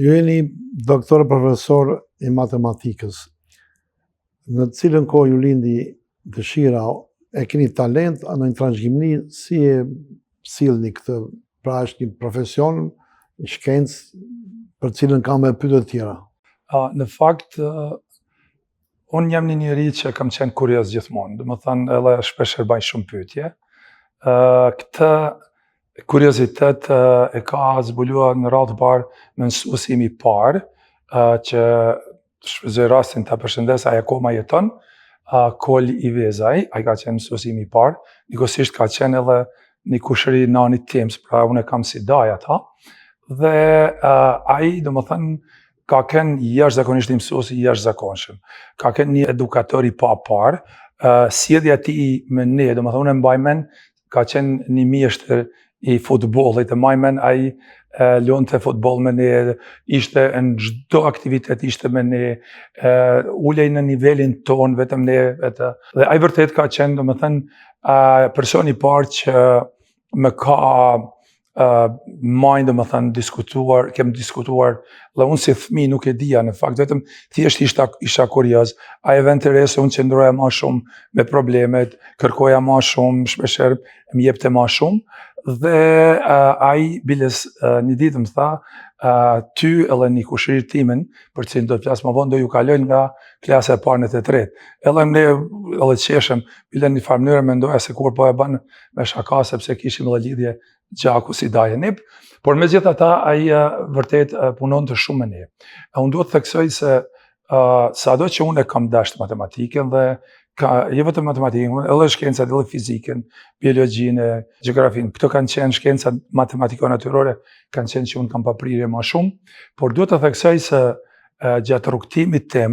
Ju jeni doktor profesor i matematikës, në cilën kohë ju lindi dëshira, e keni talent, në një trashëgimni, si e sillni këtë, pra është një profesion, një shkencë për cilën kam e pyetje të tjera? Në fakt, unë jam një njeri që kam qenë kurioz gjithmonë, domethënë edhe shpesh bëj shumë pyetje. Këtë kuriozitet e ka zbuluar në radhë parë me mësuesi im i parë, që shfrytëzoj rastin ta përshëndes, ai akoma jeton, Kol i Vezaj, ai ka qenë mësuesi im i parë, njëkohësisht ka qenë edhe një kushëri nanit tim, pra unë e kam si daj ata, dhe ai domethënë ka qenë jashtëzakonisht një mësues i jashtëzakonshëm. Ka qenë një edukator i parë, sjellja e tij me ne, domethënë unë e mbaj mend, ka qenë një mjeshtër i futbollit, e mbaj mend ai luante futboll me ne, ishte në çdo aktivitet ishte me ne, ulej në nivelin ton vetëm ne vetë. Dhe ai vërtet ka qenë domethënë person i parë që më ka majnë domethënë kem diskutuar, dhe unë si fëmijë nuk e dija në fakt, vetëm thjesht isha kurioz. Ai e vënë re se unë qëndroja më shumë me problemet, kërkoja më shumë, shpeshherë më jepte më shumë, dhe ai biles një ditë më tha, ty edhe një kushëri timin, për cilin do të flas më vonë, do ju kaloj nga klasa e parë në të tretë. Edhe ne edhe qeshëm, bile në një farë mënyrë mendoja se kur po e bën me shaka, sepse kishim edhe lidhje gjaku si daje nip, por megjithatë ai vërtet punonte shumë me ne. Unë duhet të theksoj se sado që unë e kam dashur matematikën dhe jo vetëm matematikën, edhe shkencat, edhe fizikën, biologjinë, gjeografinë, këto kanë qenë shkencat matematiko-natyrore, kanë qenë që unë kam paprirje më shumë, por duhet të theksoj se gjatë rrugtimit tim,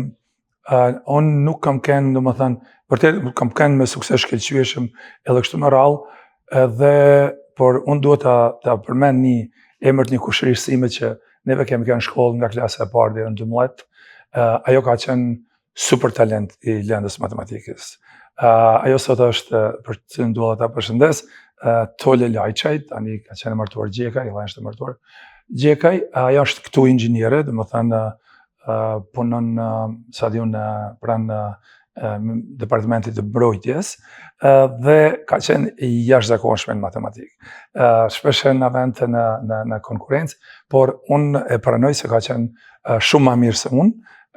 unë nuk kam qenë, domethënë, vërtet kam qenë me sukses shkëlqyeshëm edhe kështu me radhë, por unë duhet ta përmend një emër të një kushërisë time që neve kemi qenë në shkollë nga klasa e parë deri në 12. Ajo ka qenë super talent i lëndës matematikës. Ajo sot është, për cilën dua ta përshëndes, Tole Lajçaj, tani ka qenë martuar Gjekaj, edhe është martuar Gjekaj. Ajo është këtu inxhiniere, domethënë punon sa diun pranë departamentit të mbrojtjes, dhe ka qenë i jashtëzakonshme në matematikë. Shpesh na vente në konkurrencë, por unë e pranoj se ka qenë shumë më mirë se unë,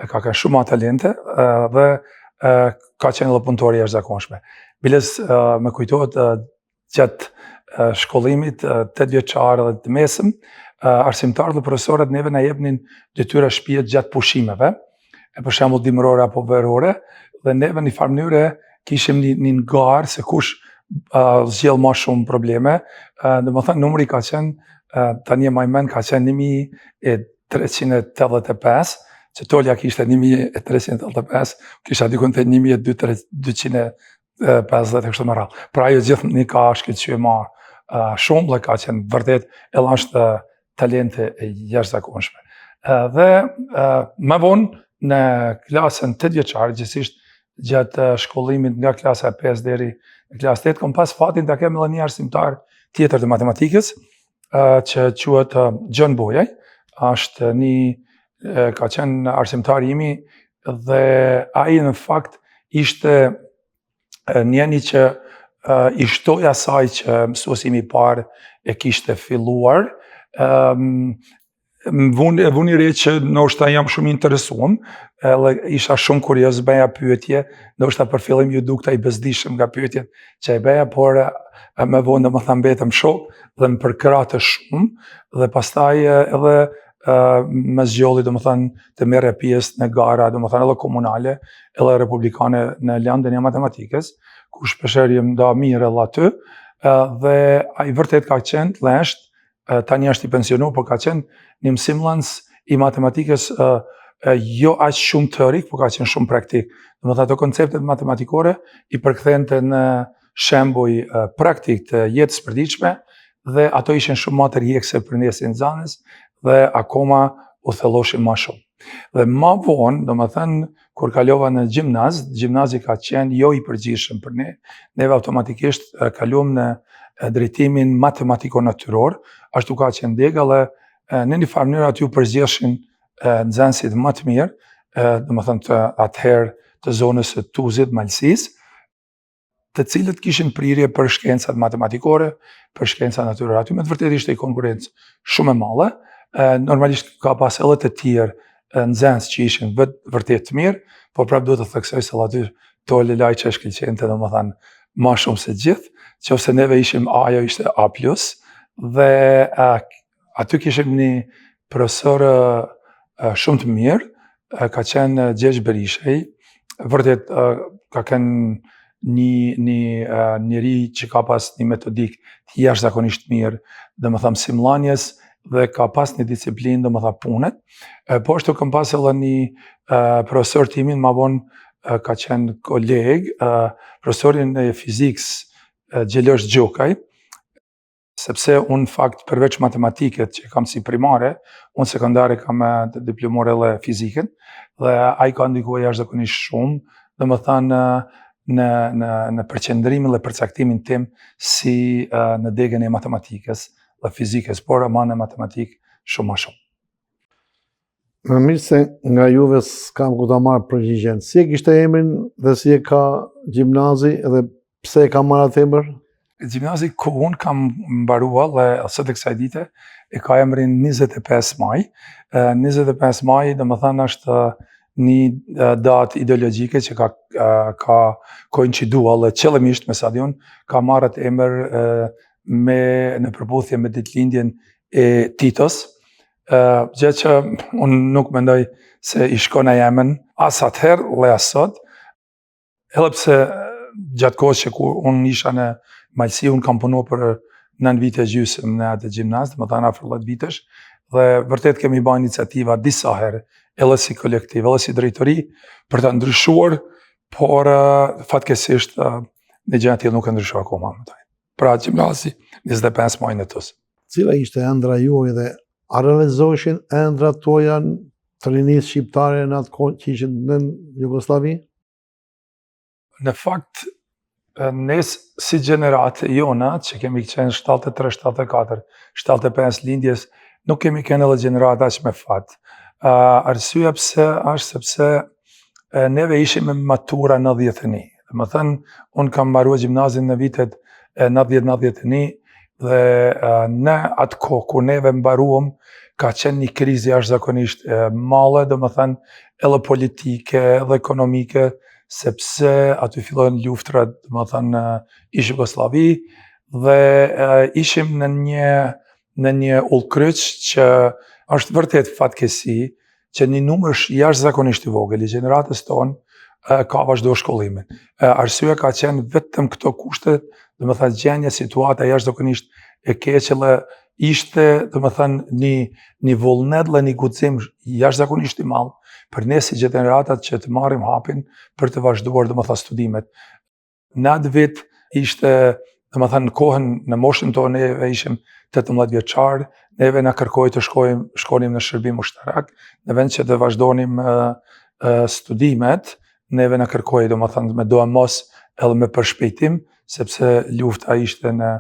ka qenë shumë më talente, dhe ka qenë edhe punëtor i jashtëzakonshme. Biles më kujtohet gjatë shkollimit 8 vjeçar dhe të mesëm, arsimtarët dhe profesorët neve na jepnin detyra shtëpie gjatë pushimeve, për shembull dimërore apo verore, dhe neve në një farë mënyre kishim një ngarë se kush zgjidh më shumë probleme. Domethënë numri ka qenë, tani e mbaj mend, ka qenë 1385, që Tolja kishte 1385, kisha dikun te 1250 kështu me radhë. Pra ajo gjithmonë ka shkëlqyer më shumë dhe ka qenë vërtet edhe është talente e jashtëzakonshme. Dhe më vonë në klasën 8 vjeçare, gjithsesi gjatë shkollimit nga klasa 5 deri në klasë 8, kam pas fatin ta kem edhe një arsimtar tjetër të matematikës, që quhet John Bojaj. Është ka qenë arsimtar imi, dhe ai në fakt ishte njëri që i shtoi asaj që mësuesi im i parë e kishte filluar. Vuni re që ndoshta jam shumë interesuar, edhe isha shumë kurioz, bëja pyetje, ndoshta për fillim ju dukta i bezdishëm nga pyetjet që e bëja, por më vonë domethënë mbetëm shok dhe më përkrahte shumë, dhe pastaj edhe më zgjolli domethënë të merre pjesë në gara, domethënë edhe komunale, edhe republikane në lëndën e matematikës, ku shpeshherë jam nda mirë edhe aty, dhe ai vërtet ka qenë lësht, tani është i pensionuar, por ka qenë një mësimdhënës i matematikës jo aq shumë teorik, por ka qenë shumë praktik. Domethënë ato konceptet matematikore i përkthente në shembuj praktik të jetës përditshme, dhe ato ishin shumë më tërheqëse për ne si nxënës, dhe akoma u thelloshin më shumë. Dhe më vonë, domethënë kur kalova në gjimnazi ka qenë jo i përgjithshëm për ne, neve automatikisht kaluam në drejtimin matematiko-natyror, ashtu ka qenë dega, dhe në një farë mënyrë aty u përzgjeshin nxënësit më të mirë, domethënë të atëherë të zonës së Tuzit, Malësisë, të cilët kishin prirje për shkencat matematikore, për shkenca natyrore. Aty me të vërtetë ishte një konkurrencë shumë e madhe. Normalisht ka pas edhe të tjerë nxënës që ishin vërtet të mirë, por prapë duhet të theksoj se aty Tole Lajçi shkëlqente domethënë më shumë se gjithë, qofse neve ishim A, ajo ishte A+, dhe aty kishim një profesor shumë të mirë, ka qenë Gjergj Berishej, vërtet ka qenë një njeri që ka pas një metodik të jashtëzakonisht mirë, domethënë simullanjes, dhe ka pas një disiplinë domethënë punet. Po ashtu kam pas edhe një profesor timin ma vonë ka qenë koleg, profesorin e fizikës Gjelosh Gjokaj, sepse unë fakt përveç matematiket që kam si primare, unë sekondare kam diplomore edhe fizikën, dhe ai ka ndikuar jashtëzakonisht shumë, domethënë në përqendrimin dhe përcaktimin tim si në degën e matematikës dhe fizikës, por ama në matematikë shumë më shumë. Më mirë se nga juve s'kam ku ta marrë përgjigjen. Si e kishte emrin dhe si e ka gjimnazi dhe pse e ka marrë atë emër? Gjimnazi ku unë kam mbaruar dhe sot e kësaj dite e ka emrin 25 maj. 25 maj domethënë është një datë ideologjike që ka koinciduar dhe qëllimisht me stadion ka marrë atë emër në përputhje me ditëlindjen e Titos, gjë që unë nuk mendoj se i shkon e Jemen as atëherë dhe as sot, edhe pse gjatë kohës që kur unë isha në Malësi, unë kam punuar për 9 vite gjysmë në atë gjimnaz, domethënë afër 10 vitesh, dhe vërtet kemi bërë iniciativa disa herë, edhe si kolektiv, edhe si drejtori, për të ndryshuar, por fatkeqësisht në gjë të tillë nuk e ndryshoi akoma. Pra gjimnazi 25 maj në Tuz. Cila ishte ëndra juaj dhe a realizoheshin ëndrat tuaja të rinisë shqiptare në atë kohë që ishin në Jugosllavi? Në fakt, ne si gjenerate jona, që kemi qenë 73, 74, 75 lindjes, nuk kemi qenë edhe gjenerata që me fat. Arsyeja pse është sepse neve ishim me matura 91. Domethënë, unë kam mbaruar gjimnazin në vitet 90-91 dhe në atë kohë kur neve mbaruam ka qenë një krizë jashtëzakonisht e madhe, domethënë edhe politike, edhe ekonomike, sepse aty fillojnë luftrat, domethënë ish Jugosllavi, dhe ishim në një ullkryq që është vërtet fatkeqësi që një numër jashtëzakonisht i vogël i gjeneratës tonë ka vazhdo shkollimin. Arsyeja ka qenë vetëm këto kushte, domethënë gjendja, situata jashtëzakonisht e keqe dhe ishte domethënë një vullnet dhe një guxim jashtëzakonisht i madh për ne si gjeneratat që të marrim hapin për të vazhduar domethënë studimet. Në atë vit ishte domethënë në kohën në moshën tonë neve ishim 18 vjeçar, neve na kërkoi të shkonim në shërbim ushtarak, në vend që të vazhdonim studimet, neve na kërkoi domethënë me do e mos edhe me përshpejtim, sepse lufta ishte në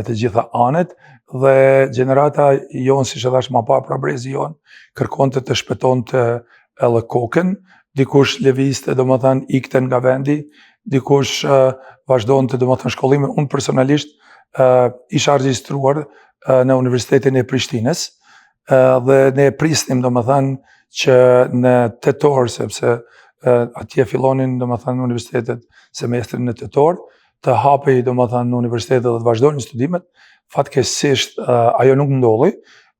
të gjitha anet, dhe gjenerata jonë, si që thash ma pa, pra brezi jonë, kërkonte të shpëtonte edhe kokën, dikush lëvizte domethënë ikte nga vendi, dikush vazhdonte domethënë shkollimin. Unë personalisht isha regjistruar në Universitetin e Prishtinës, dhe ne prisnim domethënë që në tetor, sepse atje fillonin domethënë universitetet semestrin në tetor, të hapej domethënë në universitetet dhe të vazhdonin studimet. Fatkeqësisht ajo nuk ndolli,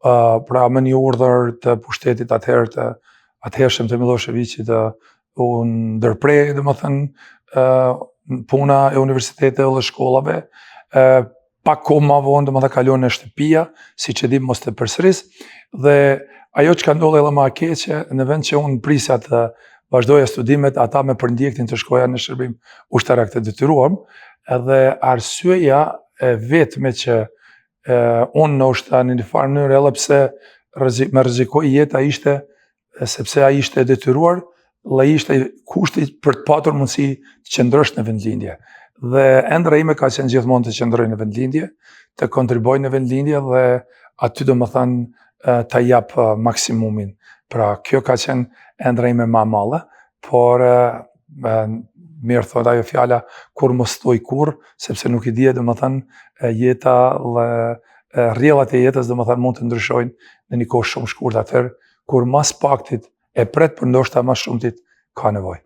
pra me një urdhër të pushtetit atëherë të atëhershëm të Miloševićit u ndërprej domethënë puna e universiteteve dhe shkollave, pak kohë më vonë domethënë kalon në shtëpia, siç e dim mos të përsëris, dhe ajo që ka ndodhur edhe më e keqe, në vend që unë prisja të vazhdoja studimet, ata me përndjektin të shkoja në shërbim ushtarak të detyruar, edhe arsyeja e vetme që unë ndoshta në një farë mënyrë, edhe pse me rrezikoi jeta ishte sepse ai ishte detyruar dhe ishte kushti për të patur mundësi të qëndrosh në vendlindje. Dhe ëndra ime ka qenë gjithmonë të qëndroj në vendlindje, të kontribuoj në vendlindje, dhe aty domethënë ta jap maksimumin. Pra, kjo ka qenë ëndra ime ma madhe, por mirë thot ajo fjala, kur mos thuj kur, sepse nuk i dje, domethënë, jeta dhe rrjellat e jetës domethënë mund të ndryshojnë në një kohë shumë shkurt, atëherë kur mas paktit e pret për ndoshta mas shumtit ka nevojë.